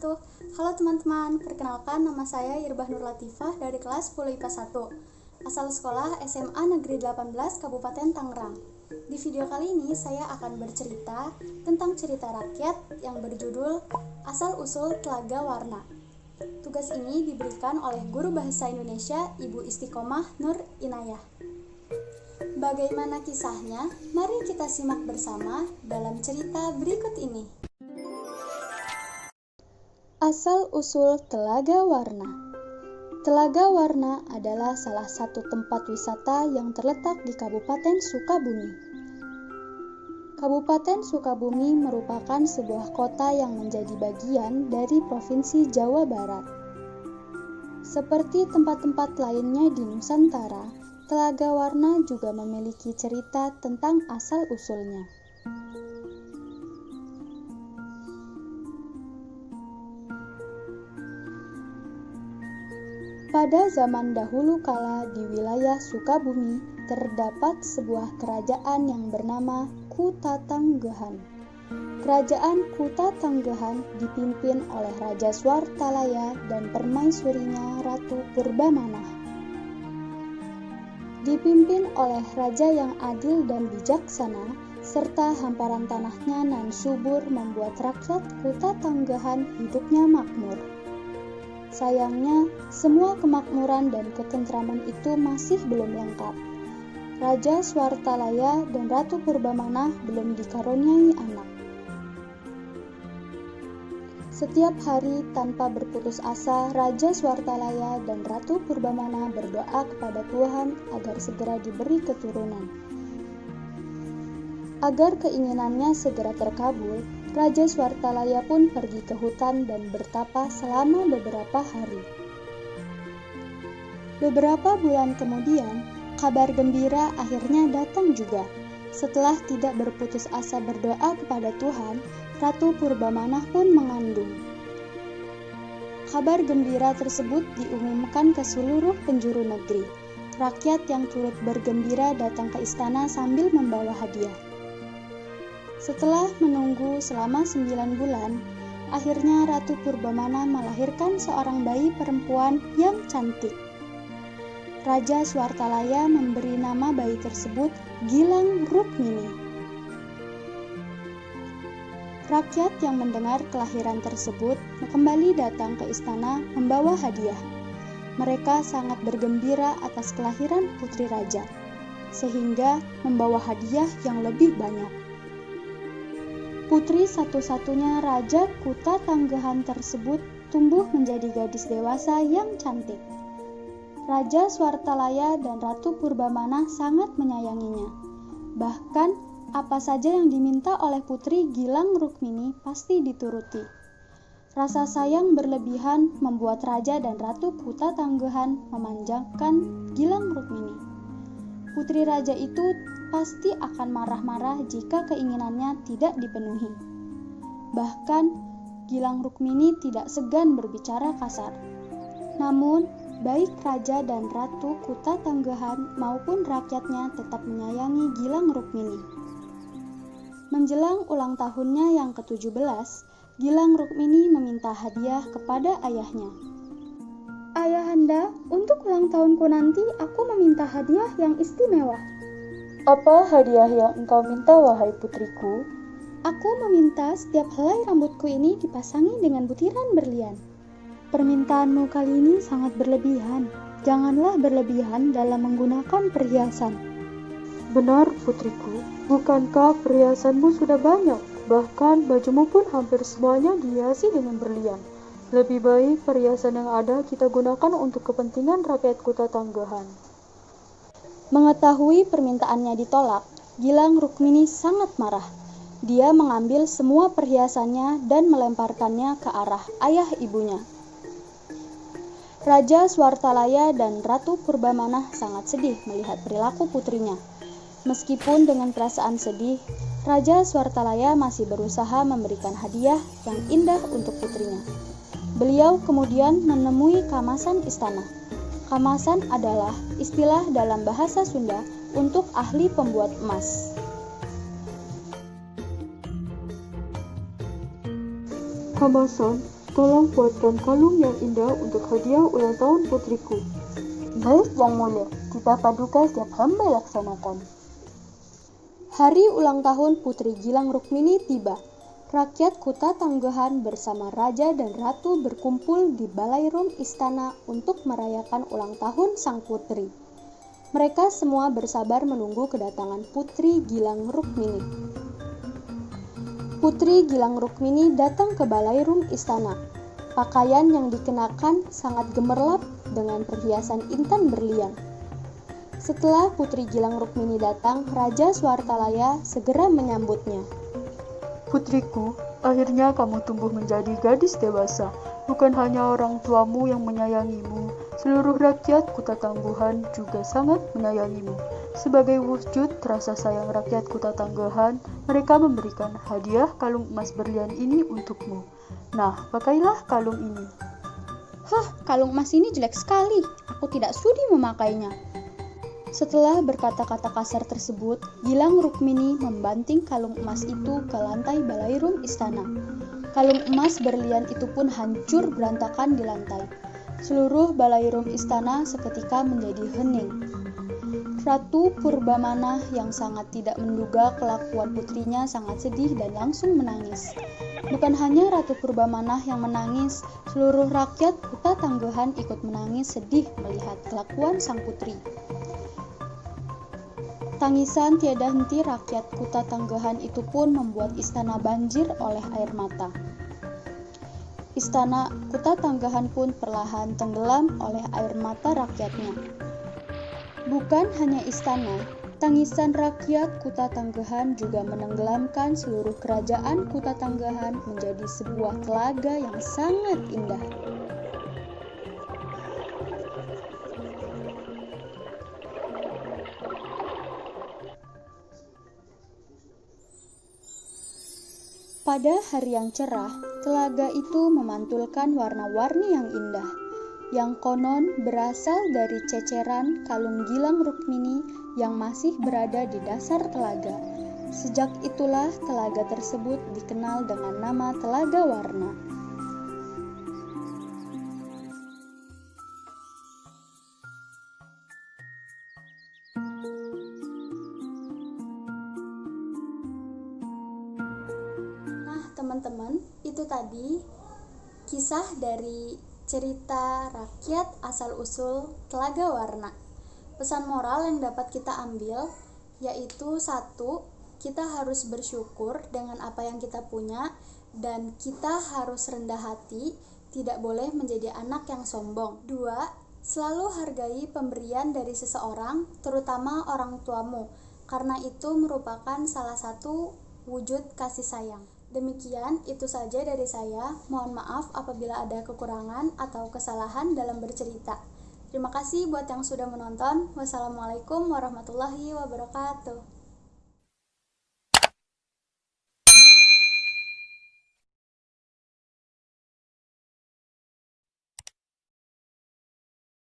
wabarakatuh. Halo teman-teman, perkenalkan nama saya Irbah Nur Latifah dari kelas 10 IPA 1, asal sekolah SMA Negeri 18 Kabupaten Tangerang. Di video kali ini saya akan bercerita tentang cerita rakyat yang berjudul Asal-Usul Telaga Warna. Tugas ini diberikan oleh Guru Bahasa Indonesia Ibu Istiqomah Nur Inayah. Bagaimana kisahnya? Mari kita simak bersama dalam cerita berikut ini. Asal-usul Telaga Warna. Telaga Warna adalah salah satu tempat wisata yang terletak di Kabupaten Sukabumi. Kabupaten Sukabumi merupakan sebuah kota yang menjadi bagian dari Provinsi Jawa Barat. Seperti tempat-tempat lainnya di Nusantara, Telaga Warna juga memiliki cerita tentang asal-usulnya. Pada zaman dahulu kala di wilayah Sukabumi terdapat sebuah kerajaan yang bernama Kutatanggehan. Kerajaan Kutatanggehan dipimpin oleh Raja Swartalaya dan permaisurinya Ratu Purbamana. Dipimpin oleh raja yang adil dan bijaksana, serta hamparan tanahnya nan subur membuat rakyat Kutatanggehan hidupnya makmur. Sayangnya, semua kemakmuran dan ketentraman itu masih belum lengkap. Raja Swartalaya dan Ratu Purbamana belum dikaruniai anak. Setiap hari tanpa berputus asa, Raja Swartalaya dan Ratu Purbamana berdoa kepada Tuhan agar segera diberi keturunan. Agar keinginannya segera terkabul, Raja Swartalaya pun pergi ke hutan dan bertapa selama beberapa hari. Beberapa bulan kemudian, kabar gembira akhirnya datang juga. Setelah tidak berputus asa berdoa kepada Tuhan, Ratu Purbamana pun mengandung. Kabar gembira tersebut diumumkan ke seluruh penjuru negeri. Rakyat yang turut bergembira datang ke istana sambil membawa hadiah. Setelah menunggu selama 9 bulan, akhirnya Ratu Purbamana melahirkan seorang bayi perempuan yang cantik. Raja Swartalaya memberi nama bayi tersebut Gilang Rukmini. Rakyat yang mendengar kelahiran tersebut kembali datang ke istana membawa hadiah. Mereka sangat bergembira atas kelahiran putri raja, sehingga membawa hadiah yang lebih banyak. Putri satu-satunya Raja Kutatanggehan tersebut tumbuh menjadi gadis dewasa yang cantik. Raja Swartalaya dan Ratu Purbamana sangat menyayanginya. Bahkan, apa saja yang diminta oleh putri Gilang Rukmini pasti dituruti. Rasa sayang berlebihan membuat Raja dan Ratu Kutatanggehan memanjakan Gilang Rukmini. Putri raja itu pasti akan marah-marah jika keinginannya tidak dipenuhi. Bahkan, Gilang Rukmini tidak segan berbicara kasar. Namun, baik Raja dan Ratu Kutatanggehan maupun rakyatnya tetap menyayangi Gilang Rukmini. Menjelang ulang tahunnya yang ke-17, Gilang Rukmini meminta hadiah kepada ayahnya. "Ayahanda, untuk ulang tahunku nanti aku meminta hadiah yang istimewa." "Apa hadiah yang engkau minta, wahai putriku?" "Aku meminta setiap helai rambutku ini dipasangi dengan butiran berlian." "Permintaanmu kali ini sangat berlebihan. Janganlah berlebihan dalam menggunakan perhiasan." "Benar, putriku. Bukankah perhiasanmu sudah banyak? Bahkan bajumu pun hampir semuanya dihiasi dengan berlian. Lebih baik perhiasan yang ada kita gunakan untuk kepentingan rakyat Kutatanggehan." Mengetahui permintaannya ditolak, Gilang Rukmini sangat marah. Dia mengambil semua perhiasannya dan melemparkannya ke arah ayah ibunya. Raja Swartalaya dan Ratu Purbamana sangat sedih melihat perilaku putrinya. Meskipun dengan perasaan sedih, Raja Swartalaya masih berusaha memberikan hadiah yang indah untuk putrinya. Beliau kemudian menemui Kamasan istana. Kamasan adalah istilah dalam bahasa Sunda untuk ahli pembuat emas. "Kamasan, Tolong buatkan kalung yang indah untuk hadiah ulang tahun putriku. Baik, Wang Mulia, kita paduka siap hamba laksanakan. Hari ulang tahun Putri Gilang Rukmini tiba. Rakyat Kuta Tanggehan bersama Raja dan Ratu berkumpul di Ballroom Istana untuk merayakan ulang tahun sang putri. Mereka semua bersabar menunggu kedatangan Putri Gilang Rukmini. Putri Gilang Rukmini datang ke Ballroom Istana. Pakaian yang dikenakan sangat gemerlap dengan perhiasan intan berlian. Setelah Putri Gilang Rukmini datang, Raja Swartalaya segera menyambutnya. Putriku, akhirnya kamu tumbuh menjadi gadis dewasa. Bukan hanya orang tuamu yang menyayangimu, seluruh rakyat Kuta Tangguhan juga sangat menyayangimu. Sebagai wujud rasa sayang rakyat Kuta Tangguhan, mereka memberikan hadiah kalung emas berlian ini untukmu. Nah, pakailah kalung ini. Kalung emas ini jelek sekali. Aku tidak sudi memakainya. Setelah berkata-kata kasar tersebut, Gilang Rukmini membanting kalung emas itu ke lantai Ballroom Istana. Kalung emas berlian itu pun hancur berantakan di lantai. Seluruh Ballroom Istana seketika menjadi hening. Ratu Purbamana yang sangat tidak menduga kelakuan putrinya sangat sedih dan langsung menangis. Bukan hanya Ratu Purbamana yang menangis, seluruh rakyat Kuta Tanggehan ikut menangis sedih melihat kelakuan sang putri. Tangisan tiada henti rakyat Kuta Tanggehan itu pun membuat istana banjir oleh air mata. Istana Kuta Tanggehan pun perlahan tenggelam oleh air mata rakyatnya. Bukan hanya istana, tangisan rakyat Kuta Tanggehan juga menenggelamkan seluruh kerajaan Kuta Tanggehan menjadi sebuah telaga yang sangat indah. Pada hari yang cerah, telaga itu memantulkan warna-warni yang indah, yang konon berasal dari ceceran kalung Gilang Rukmini yang masih berada di dasar telaga. Sejak itulah telaga tersebut dikenal dengan nama Telaga Warna. Teman-teman, itu tadi kisah dari cerita rakyat asal-usul Telaga Warna. Pesan moral yang dapat kita ambil yaitu 1, kita harus bersyukur dengan apa yang kita punya dan kita harus rendah hati, tidak boleh menjadi anak yang sombong. 2, selalu hargai pemberian dari seseorang, terutama orang tuamu, karena itu merupakan salah satu wujud kasih sayang. Demikian, itu saja dari saya. Mohon maaf apabila ada kekurangan atau kesalahan dalam bercerita. Terima kasih buat yang sudah menonton. Wassalamualaikum warahmatullahi wabarakatuh.